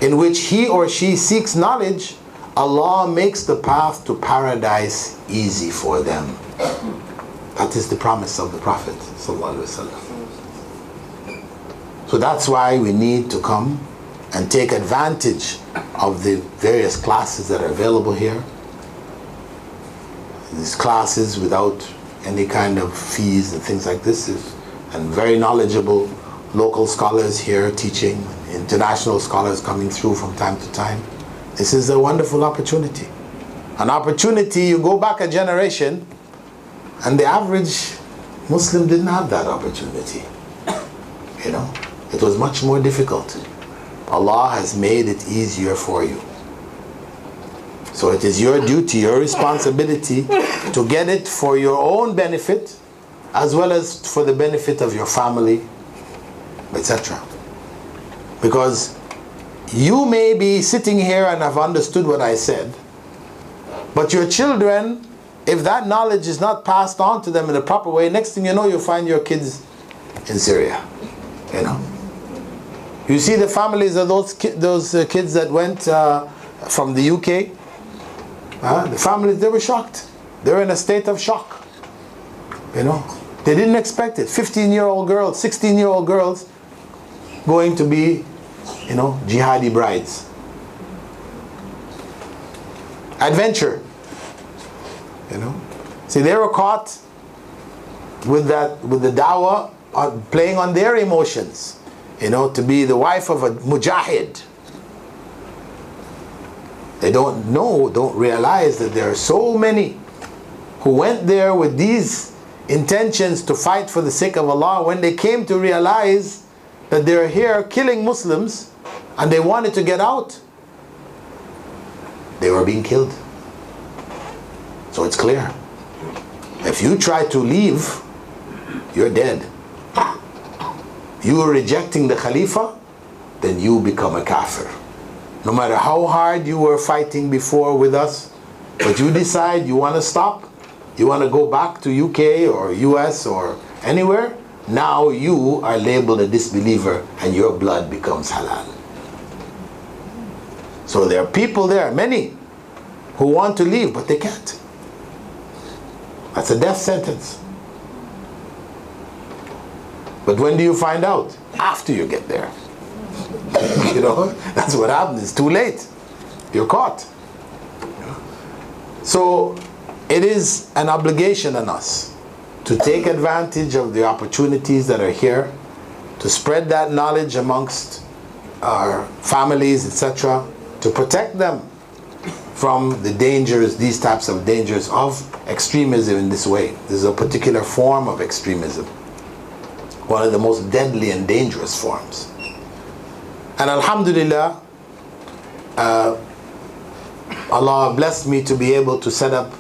in which he or she seeks knowledge, Allah makes the path to paradise easy for them. That is the promise of the Prophet ﷺ. So that's why we need to come and take advantage of the various classes that are available here. These classes without any kind of fees and things like this, and very knowledgeable local scholars here teaching, international scholars coming through from time to time. This is a wonderful opportunity. An opportunity, you go back a generation and the average Muslim didn't have that opportunity. You know, it was much more difficult. Allah has made it easier for you. So it is your duty, your responsibility to get it for your own benefit as well as for the benefit of your family, etc. Because you may be sitting here and have understood what I said, but your children, if that knowledge is not passed on to them in a proper way, next thing you know, you'll find your kids in Syria. You know, you see the families of those kids that went from the UK. The families, they were shocked. They were in a state of shock. You know, they didn't expect it. 15-year-old girls, 16-year-old girls going to be, you know, jihadi brides. Adventure. You know, see, they were caught with the dawah playing on their emotions. You know, to be the wife of a mujahid. They don't know, don't realize that there are so many who went there with these intentions to fight for the sake of Allah. When they came to realize that they're here killing Muslims and they wanted to get out, they were being killed. So it's clear. If you try to leave, you're dead. You are rejecting the Khalifa, then you become a kafir. No matter how hard you were fighting before with us, but you decide you want to stop, you want to go back to UK or US or anywhere, now you are labeled a disbeliever and your blood becomes halal. So there are people there, many, who want to leave, but they can't. That's a death sentence. But when do you find out? After you get there. You know, that's what happens. It's too late. You're caught. So it is an obligation on us to take advantage of the opportunities that are here, to spread that knowledge amongst our families, etc., to protect them from the dangers, these types of dangers of extremism in this way. This is a particular form of extremism, one of the most deadly and dangerous forms. And alhamdulillah, Allah blessed me to be able to set up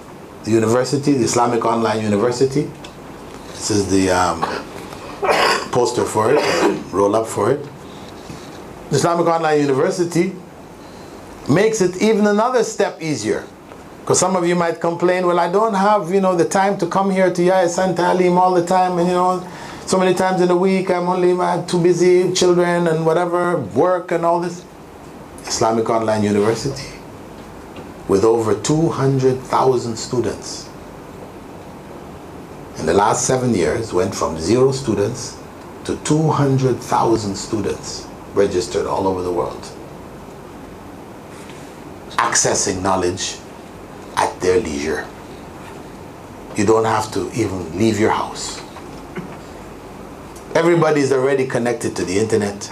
the university, the Islamic Online University. This is the poster for it, roll up for it. The Islamic Online University makes it even another step easier. Because some of you might complain, well, I don't have, you know, the time to come here to Yayasan Ta'aleem all the time, and you know, so many times in a week, I'm too busy, children and whatever, work and all this. Islamic Online University, with over 200,000 students. In the last 7 years, went from 0 students to 200,000 students registered all over the world, accessing knowledge at their leisure. You don't have to even leave your house. Everybody is already connected to the internet.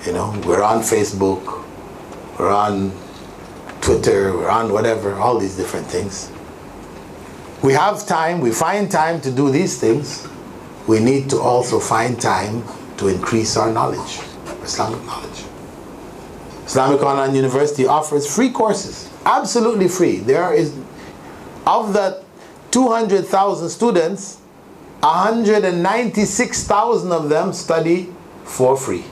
You know, we're on Facebook, we're on Twitter, we're on whatever, all these different things. We have time, we find time to do these things. We need to also find time to increase our knowledge, Islamic knowledge. Islamic Online University offers free courses, absolutely free. There is, of the 200,000 students, 196,000 of them study for free.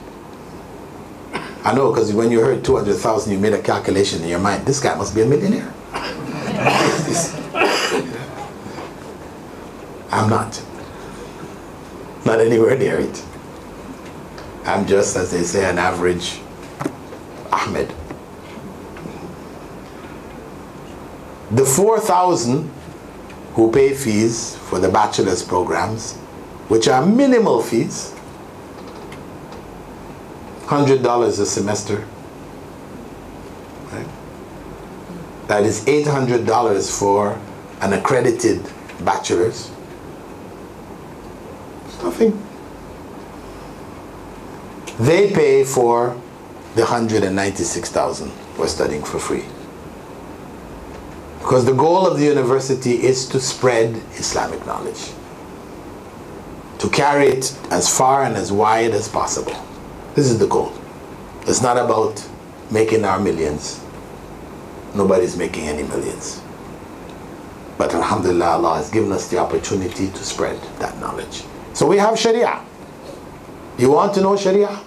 I know, because when you heard 200,000, you made a calculation in your mind. This guy must be a millionaire. I'm not. Not anywhere near it. I'm just, as they say, an average Ahmed. The 4,000 who pay fees for the bachelor's programs, which are minimal fees, $100 a semester. Right? That is $800 for an accredited bachelor's. It's nothing. They pay for the 196,000 who are studying for free. Because the goal of the university is to spread Islamic knowledge, to carry it as far and as wide as possible. This is the goal. It's not about making our millions. Nobody's making any millions. But alhamdulillah, Allah has given us the opportunity to spread that knowledge. So we have Sharia. You want to know Sharia?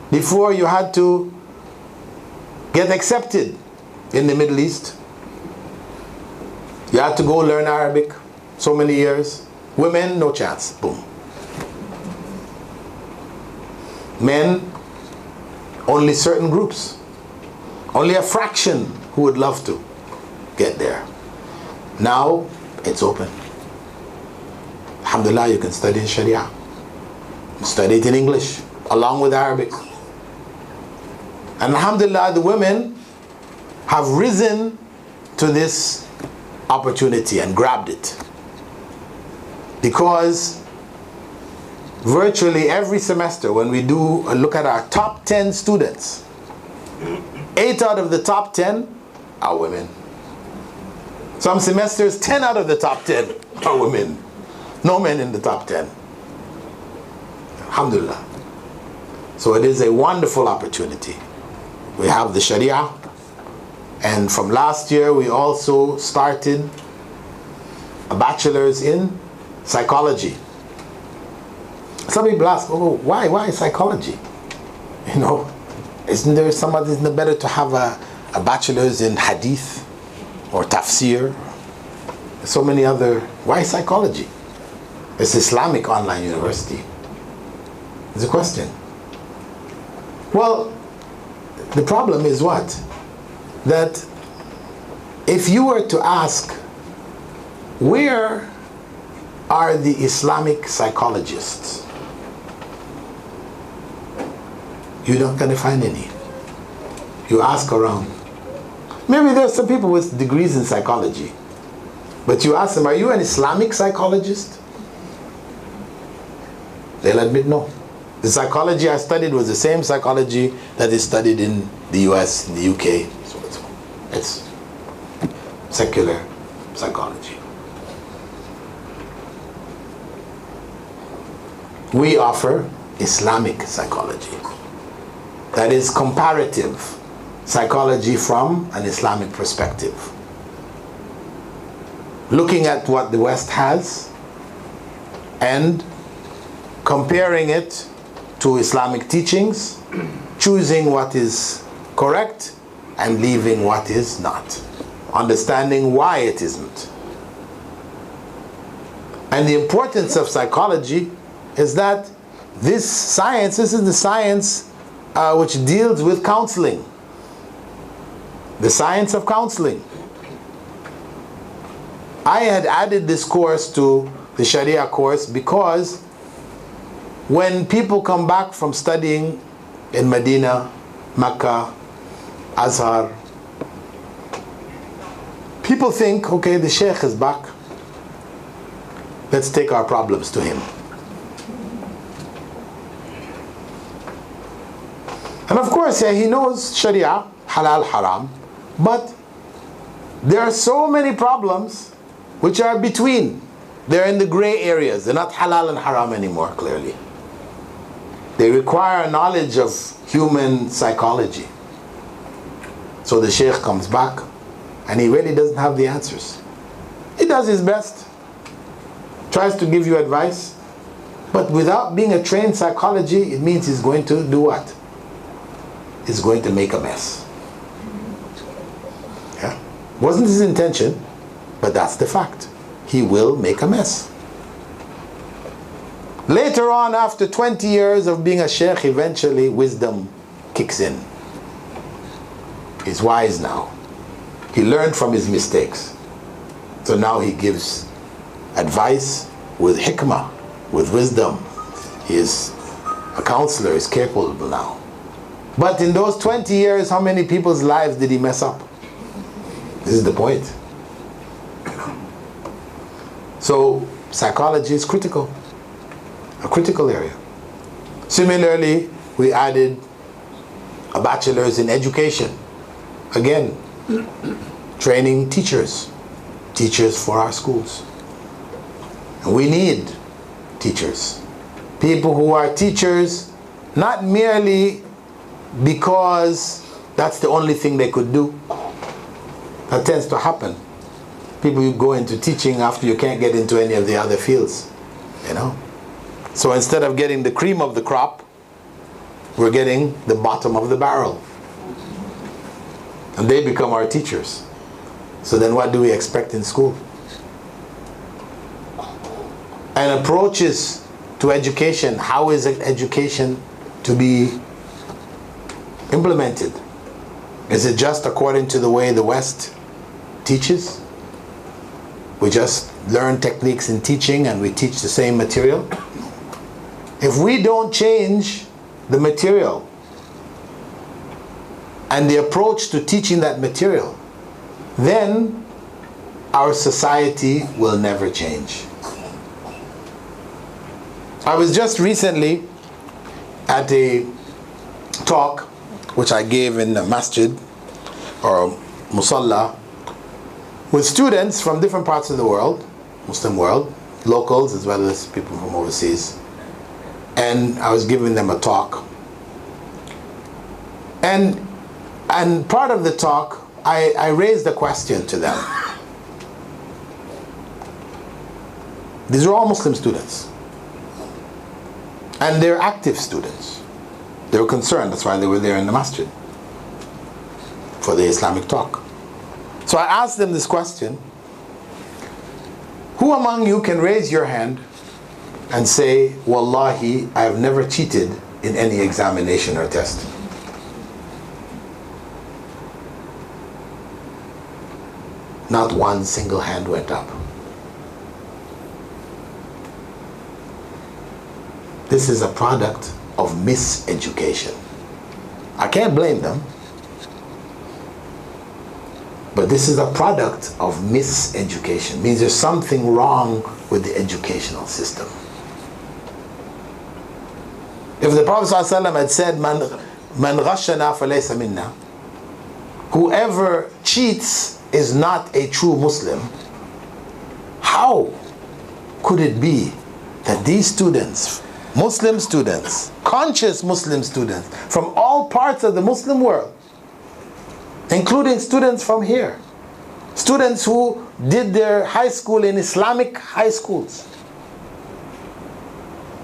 Before, you had to get accepted in the Middle East. You had to go learn Arabic, so many years. Women, no chance, boom. Men, only certain groups. Only a fraction who would love to get there. Now, it's open. Alhamdulillah, you can study in Sharia. Study it in English, along with Arabic. And alhamdulillah, the women have risen to this opportunity and grabbed it. Because virtually every semester, when we do a look at our top 10 students, 8 out of the top 10 are women. Some semesters, 10 out of the top 10 are women. No men in the top 10. Alhamdulillah. So it is a wonderful opportunity. We have the Sharia, And from last year, we also started a bachelor's in psychology. Some people ask, oh, why psychology? You know, isn't it better to have a bachelor's in hadith or tafsir? So many other, why psychology? It's Islamic online university. It's a question. Well, the problem is what? That if you were to ask, where are the Islamic psychologists? You're not going to find any. You ask around. Maybe there's some people with degrees in psychology, but you ask them, are you an Islamic psychologist? They'll admit no. The psychology I studied was the same psychology that is studied in the US, in the UK. So it's secular psychology. We offer Islamic psychology. That is comparative psychology from an Islamic perspective. Looking at what the West has and comparing it to Islamic teachings, choosing what is correct and leaving what is not. Understanding why it isn't. And the importance of psychology is that this is the science which deals with counseling. The science of counseling. I had added this course to the Sharia course because when people come back from studying in Medina, Mecca, Azhar, people think, okay, the Sheikh is back. Let's take our problems to him. And of course, yeah, he knows Sharia, halal, haram, but there are so many problems which are between. They're in the gray areas. They're not halal and haram anymore, clearly. They require a knowledge of human psychology. So the Sheikh comes back and he really doesn't have the answers. He does his best, tries to give you advice, but without being a trained psychology, it means he's going to do what? He's going to make a mess. Yeah? Wasn't his intention, but that's the fact. He will make a mess. Later on, after 20 years of being a sheikh, eventually wisdom kicks in. He's wise now. He learned from his mistakes. So now he gives advice with hikmah, with wisdom. He is a counselor, is capable now. But in those 20 years, how many people's lives did he mess up? This is the point. So psychology is critical, a critical area. Similarly, we added a bachelor's in education. Again, training teachers for our schools. And we need teachers. People who are teachers, not merely because that's the only thing they could do. That tends to happen. People who go into teaching after you can't get into any of the other fields, you know. So instead of getting the cream of the crop, we're getting the bottom of the barrel. And they become our teachers. So then what do we expect in school? And approaches to education, how is education to be implemented? Is it just according to the way the West teaches? We just learn techniques in teaching and we teach the same material? If we don't change the material and the approach to teaching that material, then our society will never change. I was just recently at a talk which I gave in a masjid or musalla with students from different parts of the world, Muslim world, locals as well as people from overseas. And I was giving them a talk. And part of the talk I raised a question to them. These are all Muslim students. And they're active students. They were concerned, that's why they were there in the masjid for the Islamic talk. So I asked them this question: who among you can raise your hand and say, Wallahi, I have never cheated in any examination or test? Not one single hand went up. This is a product of miseducation. I can't blame them, but this is a product of miseducation. It means there's something wrong with the educational system. If the Prophet ﷺ had said, Man ghashana falaysa minna, whoever cheats is not a true Muslim, how could it be that these students, Muslim students, conscious Muslim students from all parts of the Muslim world, including students from here, students who did their high school in Islamic high schools,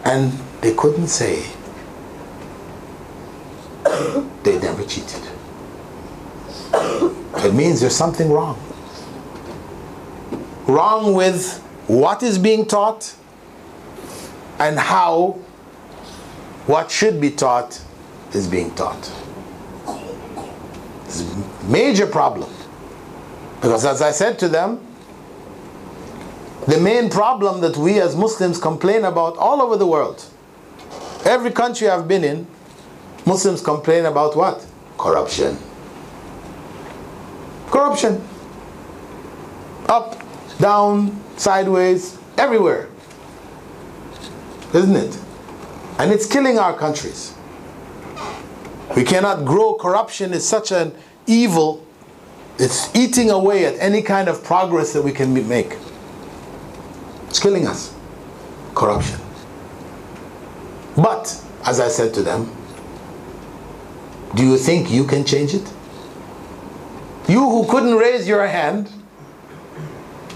and they couldn't say they never cheated? It means there's something wrong. Wrong with what is being taught and how what should be taught is being taught. It's a major problem. Because as I said to them, the main problem that we as Muslims complain about all over the world, every country I've been in, Muslims complain about what? Corruption. Corruption. Up, down, sideways, everywhere. Isn't it? And it's killing our countries. We cannot grow. Corruption is such an evil. It's eating away at any kind of progress that we can make. It's killing us. Corruption. But, as I said to them, do you think you can change it? You who couldn't raise your hand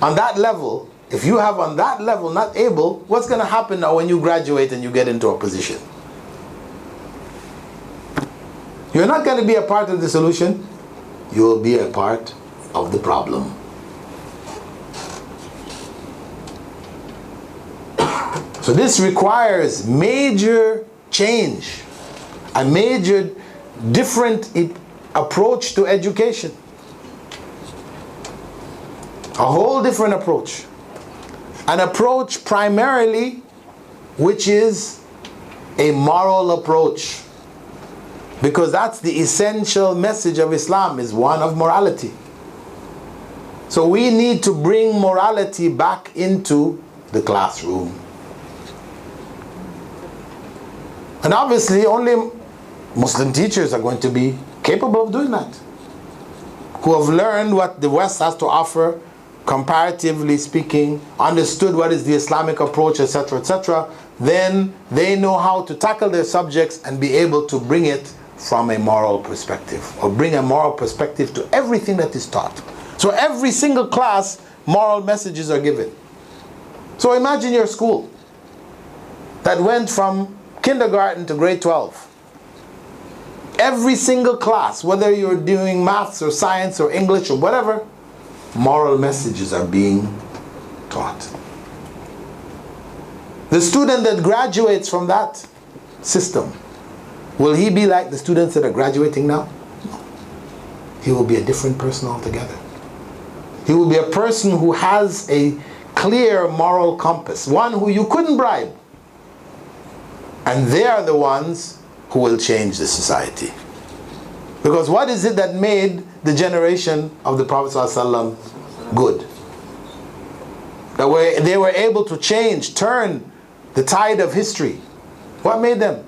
on that level, if you have on that level not able, what's going to happen now when you graduate and you get into a position? You're not going to be a part of the solution. You will be a part of the problem. So this requires major change, a major different approach to education. A whole different approach. An approach primarily which is a moral approach. Because that's the essential message of Islam, is one of morality. So we need to bring morality back into the classroom. And obviously only Muslim teachers are going to be capable of doing that, who have learned what the West has to offer, comparatively speaking, understood what is the Islamic approach, etc., etc. Then they know how to tackle their subjects and be able to bring it from a moral perspective, or bring a moral perspective to everything that is taught. So every single class, moral messages are given. So imagine your school that went from kindergarten to grade 12. Every single class, whether you're doing maths or science or English or whatever, moral messages are being taught. The student that graduates from that system, will he be like the students that are graduating now? No. He will be a different person altogether. He will be a person who has a clear moral compass, one who you couldn't bribe. And they are the ones who will change the society. Because what is it that made the generation of the Prophet ﷺ good? That they were able to change, turn the tide of history. What made them?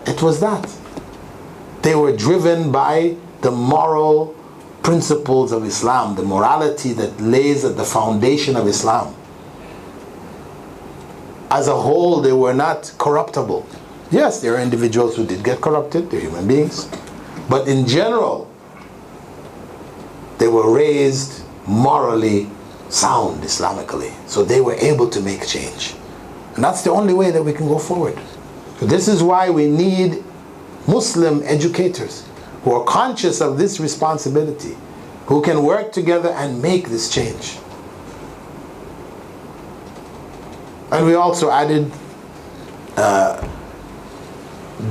It was that. They were driven by the moral principles of Islam, the morality that lays at the foundation of Islam. As a whole, they were not corruptible. Yes, there are individuals who did get corrupted, they're human beings. But in general, They were raised morally sound Islamically. So they were able to make change. And that's the only way that we can go forward. So this is why we need Muslim educators who are conscious of this responsibility, who can work together and make this change. And we also added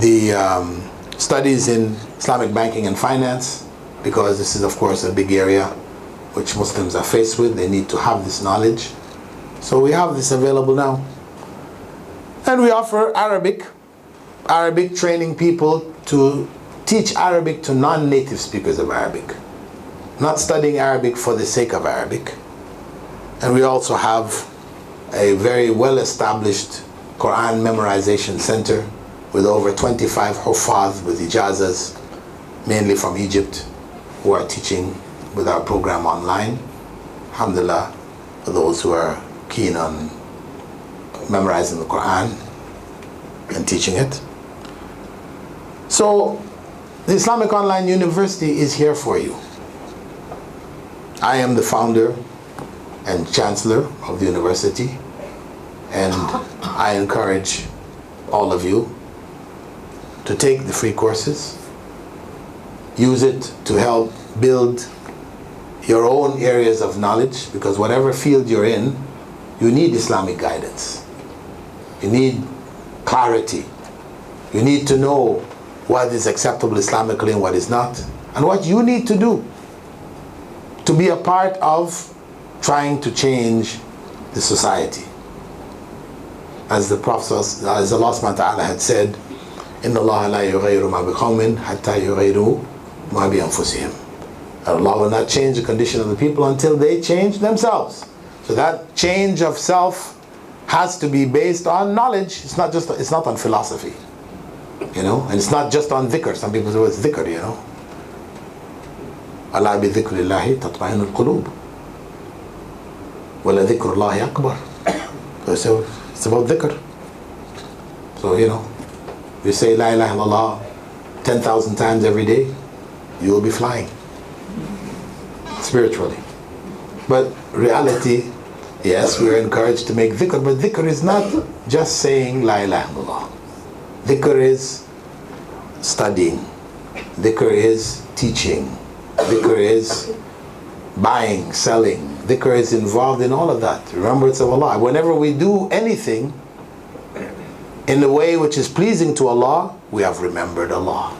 the studies in Islamic banking and finance, because this is of course a big area which Muslims are faced with. They need to have this knowledge. So we have this available now. And we offer Arabic training people to teach Arabic to non-native speakers of Arabic, not studying Arabic for the sake of Arabic. And we also have a very well-established Quran memorization center with over 25 Hufaz with ijazas, mainly from Egypt, who are teaching with our program online. Alhamdulillah, for those who are keen on memorizing the Quran and teaching it. So the Islamic Online University is here for you. I am the founder and chancellor of the university, and I encourage all of you to take the free courses, use it to help build your own areas of knowledge, because whatever field you're in, you need Islamic guidance. You need clarity. You need to know what is acceptable Islamically and what is not, and what you need to do to be a part of trying to change the society. As the Prophet, as Allah subhanahu wa ta'ala had said, إِنَّ اللَّهَ لَا يُغَيِّرُ مَا بِقَوْمٍ حَتَّى يُغَيِّرُوا مَا بِأَنفُسِهِمْ. Allah will not change the condition of the people until they change themselves. So that change of self has to be based on knowledge. It's not on philosophy, you know, and it's not just on dhikr. Some people say, well, it's dhikr, you know. أَلَا بِذِكْرِ اللَّهِ تَطْمَئِنُّ الْقُلُوبُ وَلَذِكْرُ اللَّهِ أَكْبَرُ. So it's about dhikr. So, you know, you say La ilaha illallah 10,000 times every day, you will be flying spiritually. But reality, yes, we are encouraged to make dhikr, but dhikr is not just saying La ilaha illallah. Dhikr is studying. Dhikr is teaching. Dhikr is buying, selling. Dhikr is involved in all of that. Remembrance of Allah. Whenever we do anything in the way which is pleasing to Allah, we have remembered Allah.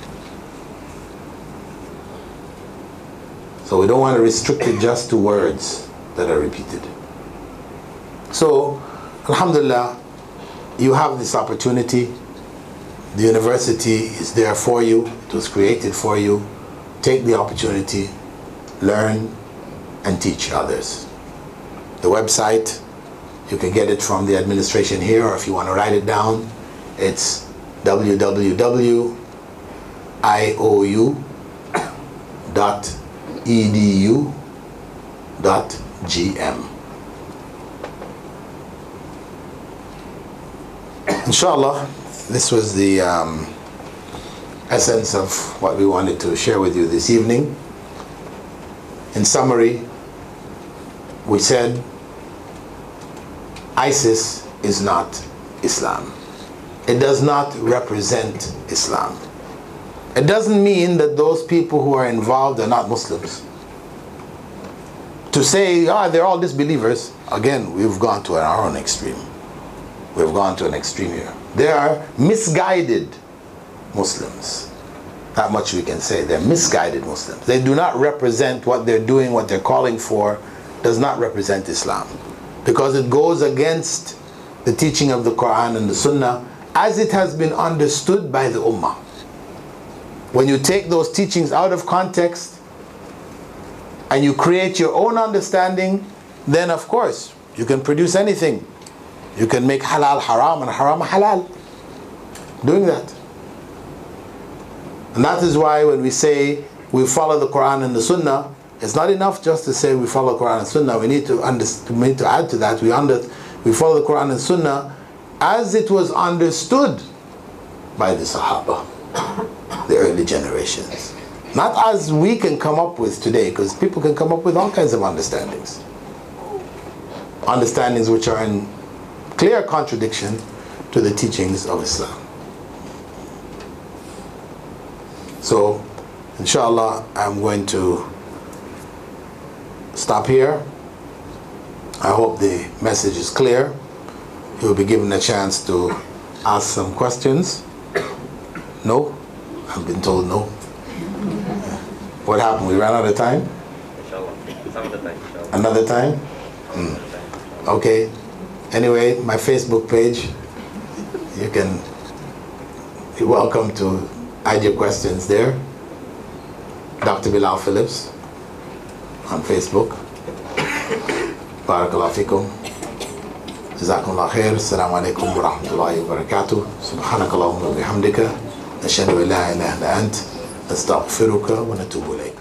So we don't want to restrict it just to words that are repeated. So, alhamdulillah, you have this opportunity. The university is there for you. It was created for you. Take the opportunity, learn, and teach others. The website, you can get it from the administration here, or if you want to write it down, it's www.iou.edu.gm. Inshallah, this was the essence of what we wanted to share with you this evening. In summary, we said ISIS is not Islam. It does not represent Islam. It doesn't mean that those people who are involved are not Muslims. To say, they're all disbelievers, again, we've gone to our own extreme. We've gone to an extreme here. They are misguided Muslims. That much we can say. They're misguided Muslims. They do not represent what they're doing, what they're calling for, does not represent Islam. Because it goes against the teaching of the Quran and the Sunnah as it has been understood by the Ummah. When you take those teachings out of context and you create your own understanding, then of course you can produce anything. You can make halal haram and haram halal. Doing that. And that is why when we say we follow the Quran and the Sunnah, it's not enough just to say we follow the Quran and Sunnah. We need to add to that. We follow the Quran and Sunnah as it was understood by the Sahaba, the early generations. Not as we can come up with today, because people can come up with all kinds of understandings. Understandings which are in clear contradiction to the teachings of Islam. So, inshallah, I'm going to stop here. I hope the message is clear. You'll be given a chance to ask some questions. No? I've been told no. What happened? We ran out of time? Inshallah. Another time. Inshallah. Another time? Okay. Anyway, my Facebook page, you're welcome to add your questions there. Dr. Bilal Phillips on Facebook. Barakallahu fikum. Jazakumullah khair. Assalamu alaikum wa rahmatullahi wa barakatuh. Subhanakallahumma wa bihamdika. Nashhadu an la ilaha illa ant. Nastaghfiruka wa natubu ilayk.